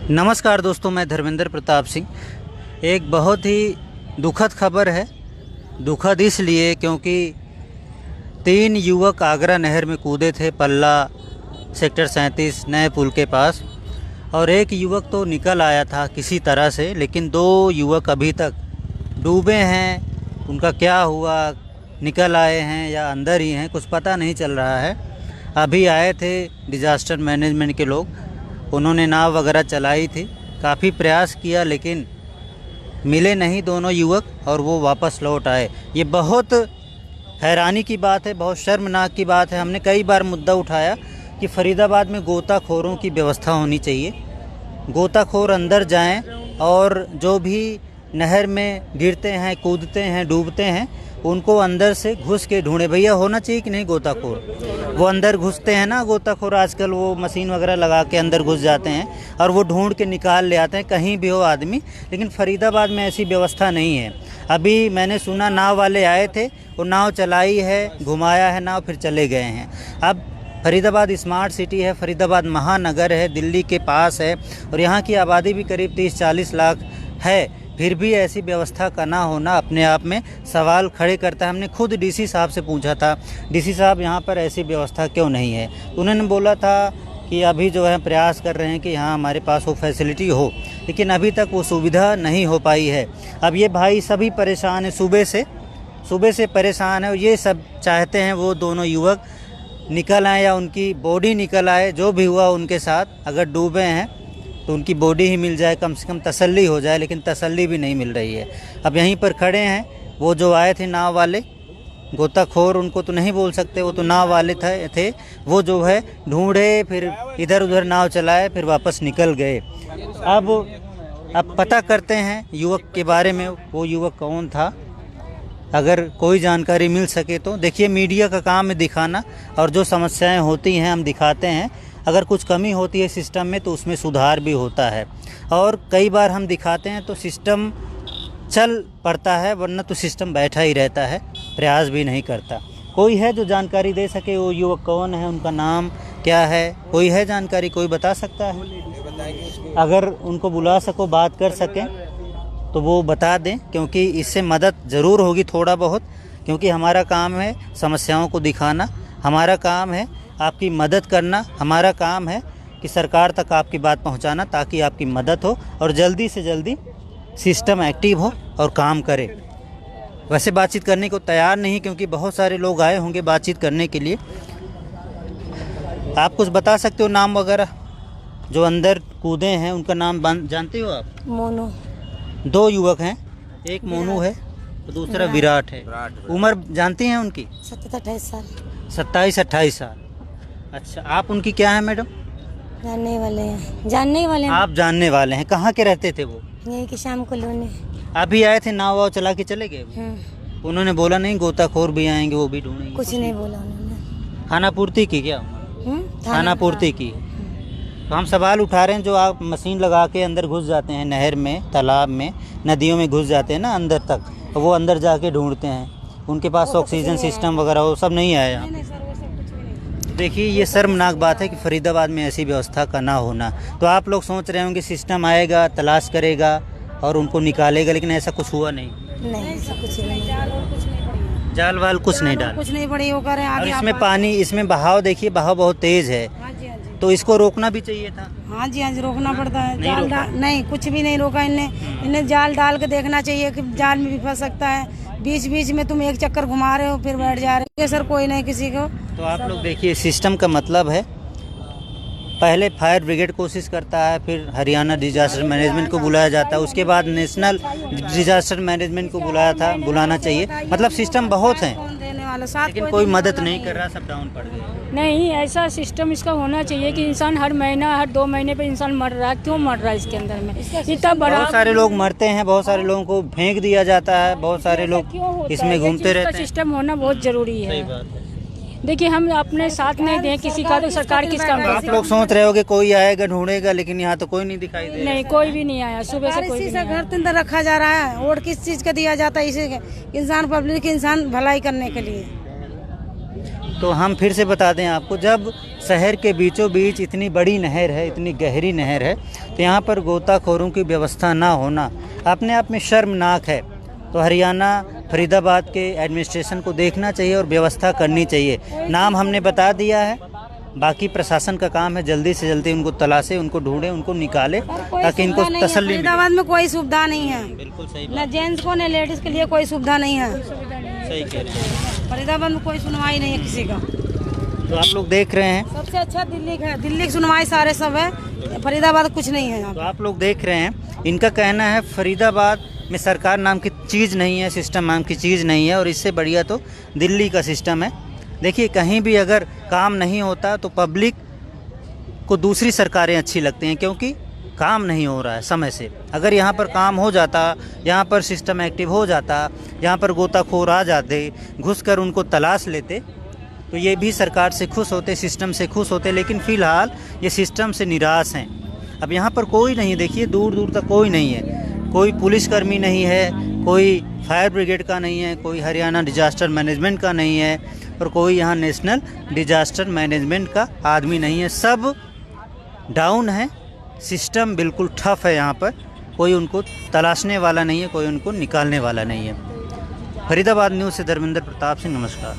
नमस्कार दोस्तों, मैं धर्मेंद्र प्रताप सिंह। एक बहुत ही दुखद खबर है। दुखद इसलिए क्योंकि 3 युवक आगरा नहर में कूदे थे पल्ला सेक्टर 37 नए पुल के पास, और एक युवक तो निकल आया था किसी तरह से, लेकिन 2 युवक अभी तक डूबे हैं। उनका क्या हुआ, निकल आए हैं या अंदर ही हैं, कुछ पता नहीं चल रहा है। अभी आए थे डिज़ास्टर मैनेजमेंट के लोग, उन्होंने नाव वगैरह चलाई थी, काफ़ी प्रयास किया लेकिन मिले नहीं दोनों युवक, और वो वापस लौट आए। ये बहुत हैरानी की बात है, बहुत शर्मनाक की बात है। हमने कई बार मुद्दा उठाया कि फरीदाबाद में गोताखोरों की व्यवस्था होनी चाहिए। गोताखोर अंदर जाएं और जो भी नहर में गिरते हैं, कूदते हैं, डूबते हैं, उनको अंदर से घुस के ढूंढे। भैया होना चाहिए कि नहीं गोताखोर? वो अंदर घुसते हैं ना गोताखोर, आजकल वो मशीन वगैरह लगा के अंदर घुस जाते हैं और वो ढूंढ के निकाल ले आते हैं, कहीं भी हो आदमी। लेकिन फरीदाबाद में ऐसी व्यवस्था नहीं है। अभी मैंने सुना नाव वाले आए थे, वो नाव चलाई है, घुमाया है नाव, फिर चले गए हैं। अब फरीदाबाद स्मार्ट सिटी है, फरीदाबाद महानगर है, दिल्ली के पास है, और यहाँ की आबादी भी करीब 30-40 लाख है। फिर भी ऐसी व्यवस्था का ना होना अपने आप में सवाल खड़े करता है। हमने खुद डीसी साहब से पूछा था, डीसी साहब यहाँ पर ऐसी व्यवस्था क्यों नहीं है? उन्होंने बोला था कि अभी जो है प्रयास कर रहे हैं कि यहाँ हमारे पास वो फैसिलिटी हो, लेकिन अभी तक वो सुविधा नहीं हो पाई है। अब ये भाई सभी परेशान हैं, सुबह से परेशान है, और ये सब चाहते हैं वो दोनों युवक निकल आए या उनकी बॉडी निकल आए। जो भी हुआ उनके साथ, अगर डूबे हैं तो उनकी बॉडी ही मिल जाए, कम से कम तसल्ली हो जाए, लेकिन तसल्ली भी नहीं मिल रही है। अब यहीं पर खड़े हैं वो जो आए थे नाव वाले, गोताखोर उनको तो नहीं बोल सकते, वो तो नाव वाले थे। वो जो है ढूंढे, फिर इधर उधर नाव चलाए, फिर वापस निकल गए। अब पता करते हैं युवक के बारे में, वो युवक कौन था। अगर कोई जानकारी मिल सके तो। देखिए, मीडिया का काम है दिखाना, और जो समस्याएं होती हैं हम दिखाते हैं। अगर कुछ कमी होती है सिस्टम में तो उसमें सुधार भी होता है, और कई बार हम दिखाते हैं तो सिस्टम चल पड़ता है, वरना तो सिस्टम बैठा ही रहता है, प्रयास भी नहीं करता। कोई है जो जानकारी दे सके, वो युवक कौन है, उनका नाम क्या है? कोई है जानकारी, कोई बता सकता है? अगर उनको बुला सको, बात कर सकें तो वो बता दें, क्योंकि इससे मदद ज़रूर होगी थोड़ा बहुत। क्योंकि हमारा काम है समस्याओं को दिखाना, हमारा काम है आपकी मदद करना, हमारा काम है कि सरकार तक आपकी बात पहुंचाना, ताकि आपकी मदद हो और जल्दी से जल्दी सिस्टम एक्टिव हो और काम करे। वैसे बातचीत करने को तैयार नहीं, क्योंकि बहुत सारे लोग आए होंगे बातचीत करने के लिए। आप कुछ बता सकते हो नाम वगैरह? जो अंदर कूदे हैं उनका नाम जानते हो आप? मोनू। 2 युवक हैं, एक मोनू है तो दूसरा विराट है। उम्र जानती हैं उनकी? 27-28 साल। 27-28 साल। अच्छा, आप उनकी क्या है मैडम? जानने वाले हैं। आप जानने वाले हैं। कहाँ के रहते थे वो? यही की शाम को लोने। अभी आए थे, नाव वाव चला के चले गए? उन्होंने बोला नहीं गोताखोर भी आएंगे, वो भी ढूंढेंगे? कुछ नहीं बोला उन्होंने। खाना पूर्ति की क्या? खाना पूर्ति की। तो हम सवाल उठा रहे हैं, जो आप मशीन लगा के अंदर घुस जाते हैं नहर में, तालाब में, नदियों में घुस जाते हैं ना अंदर तक, तो वो अंदर जाके ढूंढते हैं, उनके पास ऑक्सीजन सिस्टम वगैरह वो सब नहीं आया यहाँ? देखिए, ये शर्मनाक बात है कि फरीदाबाद में ऐसी व्यवस्था का ना होना। तो आप लोग सोच रहे होंगे सिस्टम आएगा, तलाश करेगा और उनको निकालेगा, लेकिन ऐसा कुछ हुआ नहीं। ऐसा कुछ नहीं। जाल वाल कुछ नहीं डाल, कुछ नहीं पड़ी होकर है। और इसमें पानी, इसमें बहाव देखिए, बहाव बहुत तेज है, तो इसको रोकना भी चाहिए था। हाँ जी, रोकना पड़ता है। जाल नहीं, कुछ भी नहीं रोका इन्हें जाल डाल के देखना चाहिए कि जाल में भी फंस सकता है। बीच बीच में तुम एक चक्कर घुमा रहे हो, फिर बैठ जा रहे हो। सर कोई नहीं किसी को। तो आप लोग देखिए, सिस्टम का मतलब है, पहले फायर ब्रिगेड कोशिश करता है, फिर हरियाणा डिजास्टर मैनेजमेंट को बुलाया जाता है, उसके बाद नेशनल डिजास्टर मैनेजमेंट को बुलाना चाहिए। मतलब सिस्टम बहुत है, लेकिन कोई मदद नहीं कर रहा, सब डाउन पड़ गए। नहीं, ऐसा सिस्टम इसका होना चाहिए कि इंसान हर महीना, हर 2 महीने पे इंसान मर रहा है। क्यों मर रहा है इसके अंदर में? इतना बड़ा, बहुत सारे लोग मरते हैं, बहुत सारे लोगों को फेंक दिया जाता है, बहुत सारे लोग इसमें घूमते रहते हैं। सिस्टम होना बहुत जरूरी है। देखिए, हम अपने साथ नहीं दें किसी का, तो सरकार किस काम? आप लोग सोच रहे हो कि कोई आएगा ढूंढेगा, लेकिन यहाँ तो कोई नहीं दिखाई दे। नहीं, कोई भी नहीं आया सुबह से। कोई घर के अंदर रखा जा रहा है। वोट किस चीज का दिया जाता है? इसे इंसान, पब्लिक, इंसान भलाई करने के लिए। तो हम फिर से बता दें आपको, जब शहर के बीचों बीच इतनी बड़ी नहर है, इतनी गहरी नहर है, तो यहाँ पर गोताखोरों की व्यवस्था ना होना अपने आप में शर्मनाक है। तो हरियाणा फरीदाबाद के एडमिनिस्ट्रेशन को देखना चाहिए और व्यवस्था करनी चाहिए। नाम हमने बता दिया है, बाकी प्रशासन का काम है जल्दी से जल्दी उनको तलाशे, उनको ढूंढे, उनको निकाले, ताकि इनको तसल्ली मिले। फरीदाबाद में कोई सुविधा नहीं है, बिल्कुल सही न जेंट्स को न लेडीज के लिए कोई सुविधा नहीं है। सही कह रहे हैं। फरीदाबाद में कोई सुनवाई नहीं है किसी का। तो आप लोग देख रहे हैं, सबसे अच्छा दिल्ली का है, दिल्ली की सुनवाई सारे सब है, फरीदाबाद कुछ नहीं है यहाँ तो पे। आप लोग देख रहे हैं, इनका कहना है फरीदाबाद में सरकार नाम की चीज़ नहीं है, सिस्टम नाम की चीज़ नहीं है, और इससे बढ़िया तो दिल्ली का सिस्टम है। देखिए, कहीं भी अगर काम नहीं होता तो पब्लिक को दूसरी सरकारें अच्छी लगती हैं, क्योंकि काम नहीं हो रहा है समय से। अगर यहाँ पर काम हो जाता, यहाँ पर सिस्टम एक्टिव हो जाता, यहाँ पर गोताखोर आ जाते, घुसकर उनको तलाश लेते, तो ये भी सरकार से खुश होते, सिस्टम से खुश होते। लेकिन फ़िलहाल ये सिस्टम से निराश हैं। अब यहाँ पर कोई नहीं, देखिए दूर दूर तक कोई नहीं है, कोई पुलिसकर्मी नहीं है, कोई फायर ब्रिगेड का नहीं है, कोई हरियाणा डिजास्टर मैनेजमेंट का नहीं है, और कोई यहाँ नेशनल डिजास्टर मैनेजमेंट का आदमी नहीं है। सब डाउन है, सिस्टम बिल्कुल ठफ है। यहाँ पर कोई उनको तलाशने वाला नहीं है, कोई उनको निकालने वाला नहीं है। फरीदाबाद न्यूज़ से धर्मेंद्र प्रताप सिंह, नमस्कार।